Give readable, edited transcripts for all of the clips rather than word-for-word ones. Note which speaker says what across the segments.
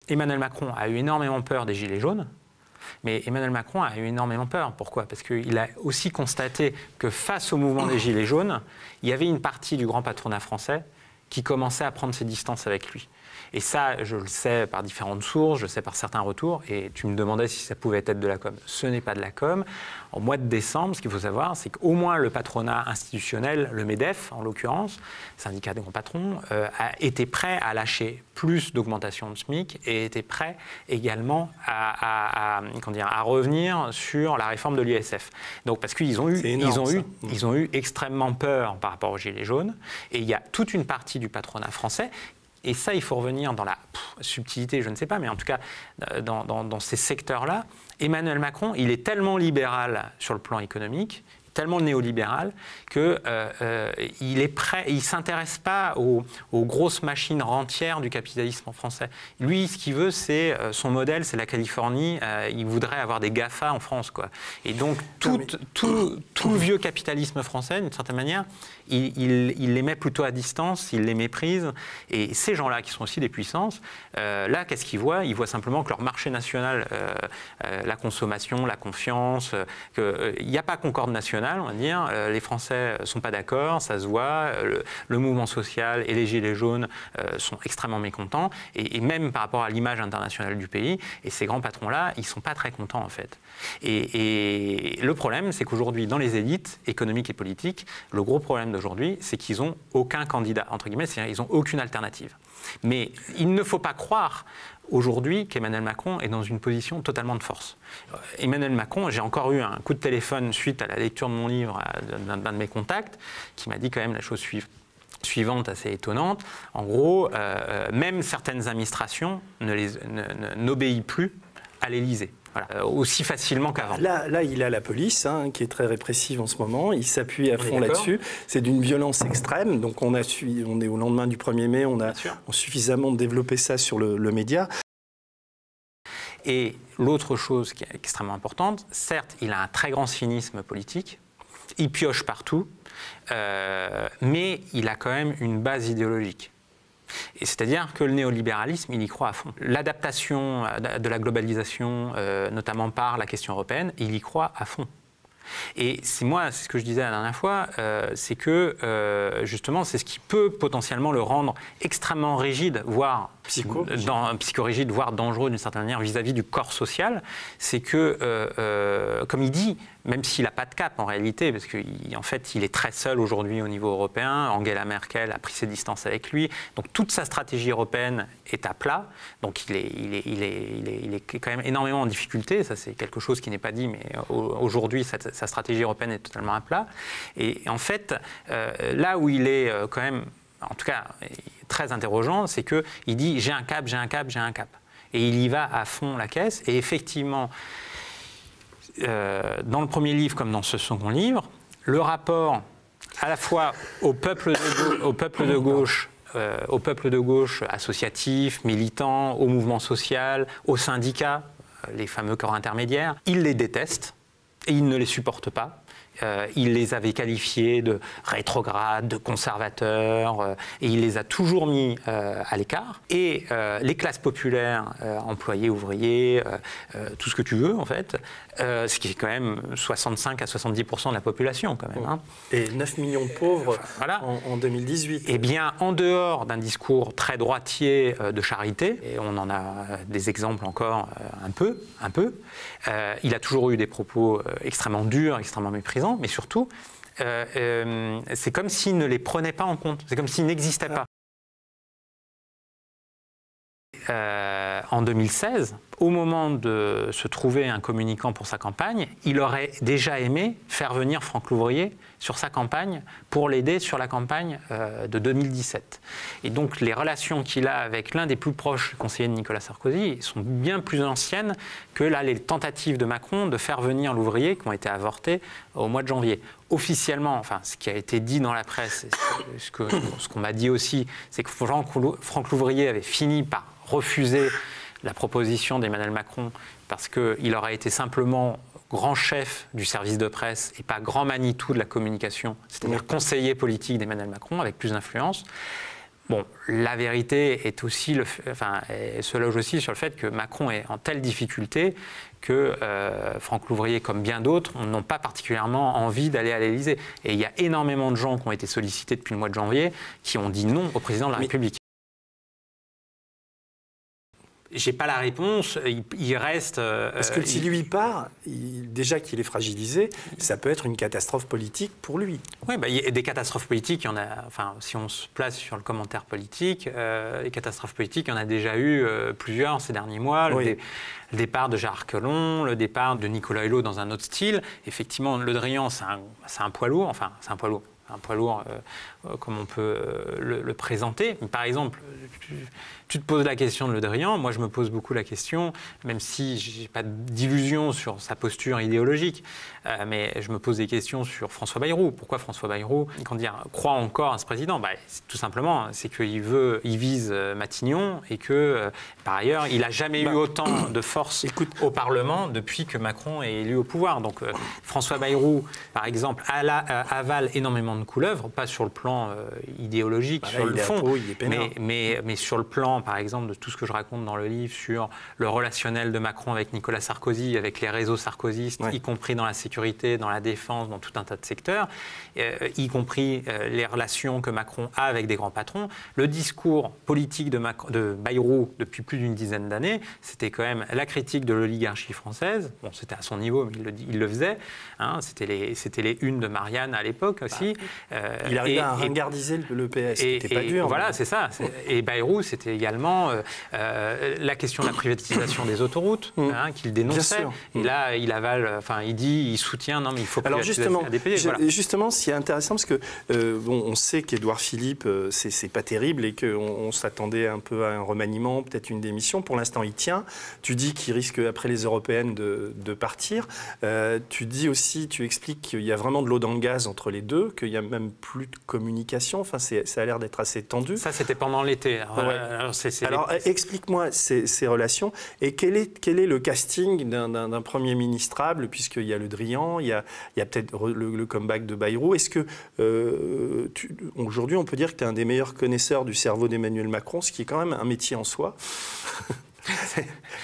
Speaker 1: Emmanuel Macron a eu énormément peur des Gilets jaunes, mais Emmanuel Macron a eu énormément peur. Pourquoi? Parce qu'il a aussi constaté que face au mouvement des Gilets jaunes, il y avait une partie du grand patronat français qui commençait à prendre ses distances avec lui. Et ça, je le sais par différentes sources, je le sais par certains retours, et tu me demandais si ça pouvait être de la com. Ce n'est pas de la com. En mois de décembre, ce qu'il faut savoir, c'est qu'au moins le patronat institutionnel, le MEDEF en l'occurrence, syndicat des grands patrons, a été prêt à lâcher plus d'augmentation de SMIC et était prêt également à revenir sur la réforme de l'ISF. Donc parce qu'ils ont eu extrêmement peur par rapport aux Gilets jaunes, et il y a toute une partie du patronat français. Et ça, il faut revenir dans la subtilité, je ne sais pas, mais en tout cas, dans ces secteurs-là, Emmanuel Macron, il est tellement libéral sur le plan économique, tellement néolibéral, qu'il est prêt, il ne s'intéresse pas aux grosses machines rentières du capitalisme français. Lui, ce qu'il veut, c'est son modèle, c'est la Californie. Il voudrait avoir des GAFA en France, quoi. Et donc, tout le vieux capitalisme français, d'une certaine manière, il les met plutôt à distance, il les méprise. Et ces gens-là, qui sont aussi des puissances, là, qu'est-ce qu'ils voient? Ils voient simplement que leur marché national, la consommation, la confiance, qu'il n'y a pas concorde nationale, on va dire. Les Français ne sont pas d'accord, ça se voit. Le mouvement social et les Gilets jaunes sont extrêmement mécontents, et même par rapport à l'image internationale du pays. Et ces grands patrons-là, ils ne sont pas très contents, en fait. Et le problème, c'est qu'aujourd'hui, dans les élites économiques et politiques, le gros problème d'aujourd'hui, c'est qu'ils n'ont aucun candidat, entre guillemets, c'est-à-dire qu'ils n'ont aucune alternative. Mais il ne faut pas croire aujourd'hui qu'Emmanuel Macron est dans une position totalement de force. Emmanuel Macron, j'ai encore eu un coup de téléphone suite à la lecture de mon livre d'un de mes contacts, qui m'a dit quand même la chose suivante assez étonnante. En gros, même certaines administrations n'obéissent plus à l'Élysée. Voilà. Aussi facilement qu'avant.
Speaker 2: Là, il a la police, qui est très répressive en ce moment. Il s'appuie à fond là-dessus. C'est d'une violence extrême. Donc on est au lendemain du 1er mai. On a suffisamment développé ça sur le média.
Speaker 1: Et l'autre chose qui est extrêmement importante, certes, il a un très grand cynisme politique. Il pioche partout. Mais il a quand même une base idéologique. C'est-à-dire que le néolibéralisme, il y croit à fond. L'adaptation de la globalisation, notamment par la question européenne, il y croit à fond. Et c'est ce que je disais la dernière fois, c'est que justement, c'est ce qui peut potentiellement le rendre extrêmement rigide, voire psychorigide, voire dangereux d'une certaine manière vis-à-vis du corps social. C'est que, comme il dit, même s'il n'a pas de cap en réalité, parce qu'en fait, il est très seul aujourd'hui au niveau européen. Angela Merkel a pris ses distances avec lui. Donc toute sa stratégie européenne est à plat. Donc il est quand même énormément en difficulté. Ça, c'est quelque chose qui n'est pas dit, mais aujourd'hui, sa stratégie européenne est totalement à plat. Et en fait, là où il est quand même, en tout cas, très interrogeant, c'est qu'il dit « j'ai un cap, j'ai un cap, j'ai un cap ». Et il y va à fond la caisse. Et effectivement, dans le premier livre comme dans ce second livre, le rapport à la fois au peuple de gauche associatif, militant, au mouvement social, aux syndicats, les fameux corps intermédiaires, il les déteste et il ne les supporte pas. Il les avait qualifiés de rétrogrades, de conservateurs, et il les a toujours mis à l'écart. Et les classes populaires, employés, ouvriers, tout ce que tu veux en fait, ce qui est quand même 65 à 70% de la population quand même. Hein.
Speaker 2: Et 9 millions de pauvres en 2018.
Speaker 1: Eh bien, en dehors d'un discours très droitier de charité, et on en a des exemples encore un peu, il a toujours eu des propos extrêmement durs, extrêmement méprisants, mais surtout, c'est comme s'il ne les prenait pas en compte, c'est comme s'ils n'existaient pas. En 2016, au moment de se trouver un communicant pour sa campagne, il aurait déjà aimé faire venir Franck Louvrier sur sa campagne pour l'aider sur la campagne de 2017. Et donc les relations qu'il a avec l'un des plus proches conseillers de Nicolas Sarkozy sont bien plus anciennes que là, les tentatives de Macron de faire venir Louvrier qui ont été avortées au mois de janvier. Officiellement, enfin, ce qui a été dit dans la presse, ce qu'on m'a dit aussi, c'est que Franck Louvrier avait fini par refuser la proposition d'Emmanuel Macron parce qu'il aurait été simplement grand chef du service de presse et pas grand Manitou de la communication, c'est-à-dire conseiller politique d'Emmanuel Macron avec plus d'influence. Bon, la vérité est aussi se loge aussi sur le fait que Macron est en telle difficulté que Franck Louvrier, comme bien d'autres, n'ont pas particulièrement envie d'aller à l'Élysée. Et il y a énormément de gens qui ont été sollicités depuis le mois de janvier qui ont dit non au président de la République. J'ai pas la réponse, il reste...
Speaker 2: Parce que si lui part, déjà qu'il est fragilisé, ça peut être une catastrophe politique pour lui.
Speaker 1: Oui, il y a des catastrophes politiques, il y en a, enfin, si on se place sur le commentaire politique, les catastrophes politiques, il y en a déjà eu plusieurs ces derniers mois.
Speaker 2: Oui.
Speaker 1: Le départ de Gérard Collomb, le départ de Nicolas Hulot dans un autre style. Effectivement, Le Drian, c'est un poids lourd, enfin, c'est un poids lourd. Un poids lourd comme on peut le présenter. Mais par exemple, tu te poses la question de Le Drian, moi je me pose beaucoup la question, même si je n'ai pas d'illusion sur sa posture idéologique, mais je me pose des questions sur François Bayrou. Pourquoi François Bayrou croit encore à ce président? Tout simplement, c'est qu'il vise Matignon et que, par ailleurs, il n'a jamais eu autant de force au Parlement depuis que Macron est élu au pouvoir. Donc François Bayrou, par exemple, avale énormément de couleuvres, pas sur le plan idéologique, sur le fond, mais sur le plan, par exemple, de tout ce que je raconte dans le livre sur le relationnel de Macron avec Nicolas Sarkozy, avec les réseaux sarkozystes, y compris dans la sécurité, dans la défense, dans tout un tas de secteurs, y compris les relations que Macron a avec des grands patrons. Le discours politique de Bayrou depuis plus d'une dizaine d'années, c'était quand même la critique de l'oligarchie française. Bon, c'était à son niveau, mais il le faisait. Hein, c'était les unes de Marianne à l'époque aussi.
Speaker 2: Il arrivait à ringardiser le PS, c'était pas dur.
Speaker 1: Voilà, c'est ça. Et Bayrou, c'était également la question de la privatisation des autoroutes, qu'il dénonçait. Et là, il soutient, non mais il faut
Speaker 2: alors justement,
Speaker 1: voilà.
Speaker 2: Justement, c'est intéressant parce que on sait qu'Édouard Philippe, c'est pas terrible et qu'on s'attendait un peu à un remaniement, peut-être une démission. Pour l'instant, il tient. Tu dis qu'il risque après les européennes de partir. Tu dis aussi, tu expliques qu'il y a vraiment de l'eau dans le gaz entre les deux, qu'il y a même plus de communication. Enfin, ça a l'air d'être assez tendu.
Speaker 1: Ça, c'était pendant l'été.
Speaker 2: Alors, explique-moi ces relations et quel est le casting d'un Premier ministrable, puisqu'il y a Le Drian, il y a peut-être le comeback de Bayrou. Est-ce que aujourd'hui, on peut dire que tu es un des meilleurs connaisseurs du cerveau d'Emmanuel Macron, ce qui est quand même un métier en soi?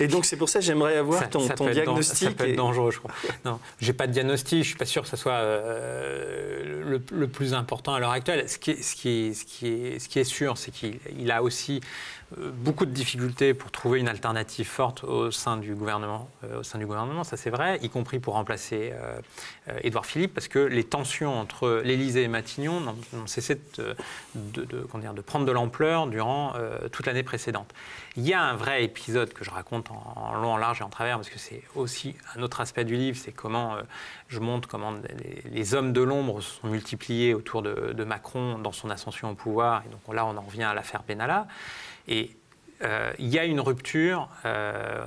Speaker 2: Et donc c'est pour ça que j'aimerais avoir ton diagnostic.
Speaker 1: Ça peut être dangereux, je crois. Non, j'ai pas de diagnostic, je suis pas sûr que ça soit le plus important à l'heure actuelle. Ce qui est sûr, c'est qu'il a aussi beaucoup de difficultés pour trouver une alternative forte au sein du gouvernement. Ça c'est vrai, y compris pour remplacer Édouard Philippe, parce que les tensions entre l'Élysée et Matignon n'ont cessé de prendre de l'ampleur durant toute l'année précédente. Il y a un vrai épisode que je raconte en long, en large et en travers, parce que c'est aussi un autre aspect du livre, c'est comment je montre comment les hommes de l'ombre se sont multipliés autour de Macron dans son ascension au pouvoir. Et donc là, on en revient à l'affaire Benalla. Et il y a une rupture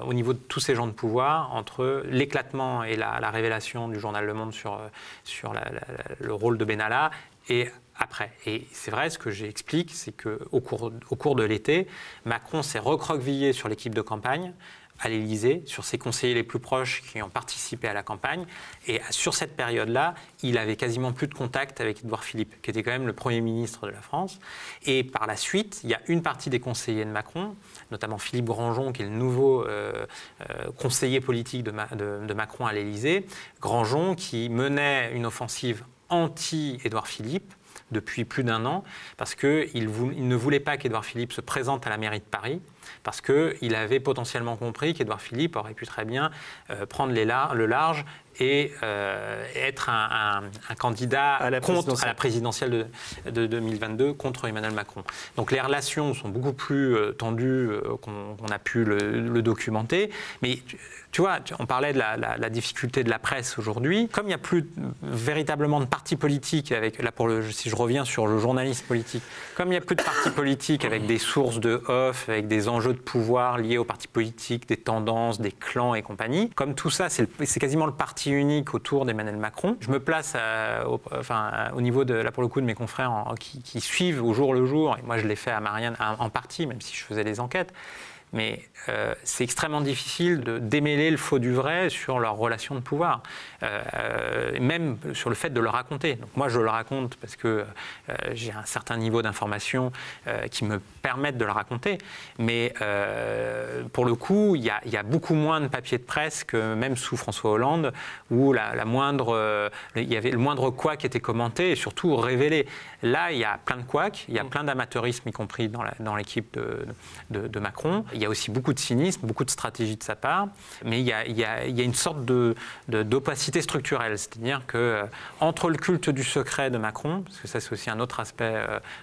Speaker 1: au niveau de tous ces gens de pouvoir entre l'éclatement et la révélation du journal Le Monde sur le rôle de Benalla et après. Et c'est vrai, ce que j'explique, c'est qu'au cours de l'été, Macron s'est recroquevillé sur l'équipe de campagne à l'Élysée, sur ses conseillers les plus proches qui ont participé à la campagne. Et sur cette période-là, il avait quasiment plus de contact avec Édouard Philippe, qui était quand même le Premier ministre de la France. Et par la suite, il y a une partie des conseillers de Macron, notamment Philippe Grandjean, qui est le nouveau conseiller politique de Macron à l'Élysée. Grandjean qui menait une offensive anti-Édouard Philippe depuis plus d'1 an, parce qu'il ne voulait pas qu'Édouard Philippe se présente à la mairie de Paris, parce qu'il avait potentiellement compris qu'Édouard Philippe aurait pu très bien prendre le large et être un candidat à la présidentielle de 2022 contre Emmanuel Macron. Donc les relations sont beaucoup plus tendues qu'on a pu le documenter. Mais tu vois, on parlait de la difficulté de la presse aujourd'hui. Comme il n'y a plus véritablement de parti politique, si je reviens sur le journalisme politique, comme il n'y a plus de parti politique avec des sources de off, avec des enjeux de pouvoir liés aux partis politiques, des tendances, des clans et compagnie, comme tout ça, c'est quasiment le parti unique autour d'Emmanuel Macron. Je me place au niveau là pour le coup de mes confrères qui suivent au jour le jour, et moi je l'ai fait à Marianne en partie, même si je faisais des enquêtes. mais c'est extrêmement difficile de démêler le faux du vrai sur leur relation de pouvoir, même sur le fait de le raconter. Donc moi, je le raconte parce que j'ai un certain niveau d'information qui me permettent de le raconter, mais pour le coup, il y a beaucoup moins de papiers de presse que même sous François Hollande, où il y avait le moindre couac qui était commenté et surtout révélé. Là, il y a plein de couacs, il y a plein d'amateurisme, y compris dans l'équipe de Macron. Il y a aussi beaucoup de cynisme, beaucoup de stratégie de sa part, mais il y a une sorte d'opacité structurelle, c'est-à-dire que entre le culte du secret de Macron, parce que ça c'est aussi un autre aspect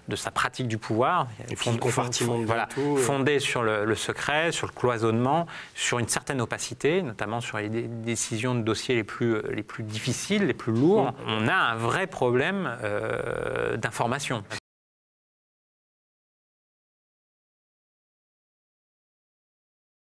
Speaker 1: de sa pratique du pouvoir, fondé sur le secret, sur le cloisonnement, sur une certaine opacité, notamment sur les décisions de dossiers les plus difficiles, les plus lourds, on a un vrai problème d'information.